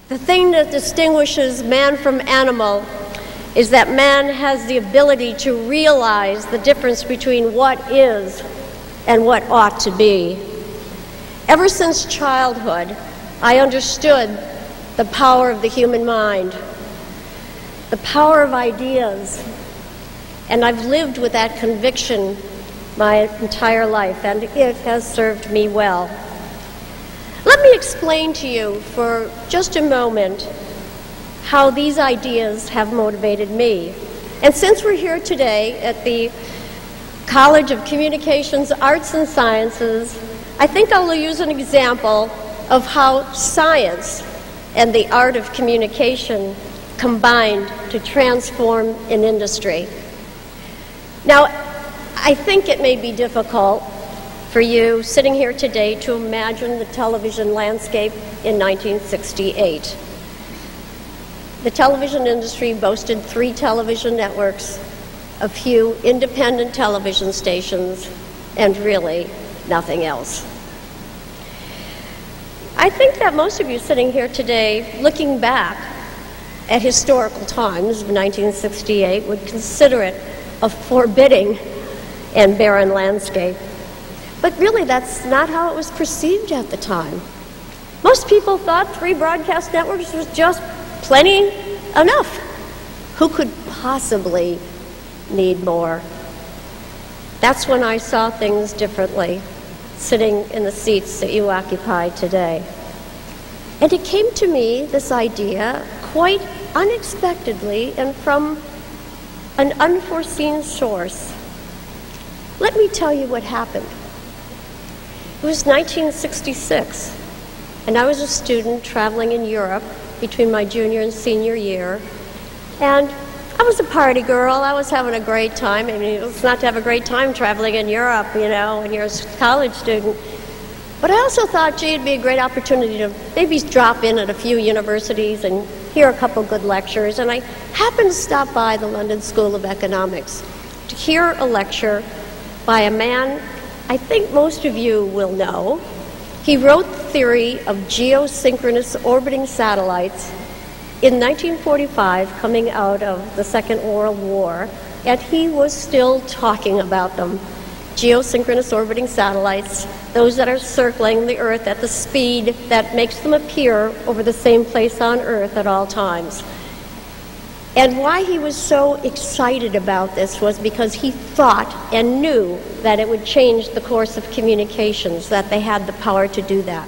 The thing that distinguishes man from animal is that man has the ability to realize the difference between what is and what ought to be. Ever since childhood, I understood the power of the human mind, the power of ideas, and I've lived with that conviction my entire life, and it has served me well. Let me explain to you for just a moment how these ideas have motivated me. And since we're here today at the College of Communications, Arts and Sciences, I think I'll use an example of how science and the art of communication combined to transform an industry. Now, I think it may be difficult for you sitting here today to imagine the television landscape in 1968. The television industry boasted 3 television networks, a few independent television stations, and really nothing else. I think that most of you sitting here today, looking back at historical times of 1968, would consider it a forbidding and barren landscape. But really, that's not how it was perceived at the time. Most people thought 3 broadcast networks was just plenty enough. Who could possibly need more? That's when I saw things differently, sitting in the seats that you occupy today. And it came to me, this idea, quite unexpectedly and from an unforeseen source. Let me tell you what happened. It was 1966, and I was a student traveling in Europe between my junior and senior year, and I was a party girl. I was having a great time. I mean, it's not to have a great time traveling in Europe, you know, when you're a college student. But I also thought, gee, it'd be a great opportunity to maybe drop in at a few universities and hear a couple good lectures. And I happened to stop by the London School of Economics to hear a lecture by a man I think most of you will know. He wrote the theory of geosynchronous orbiting satellites in 1945, coming out of the Second World War, and he was still talking about them. Geosynchronous orbiting satellites, those that are circling the Earth at the speed that makes them appear over the same place on Earth at all times. And why he was so excited about this was because he thought and knew that it would change the course of communications, that they had the power to do that.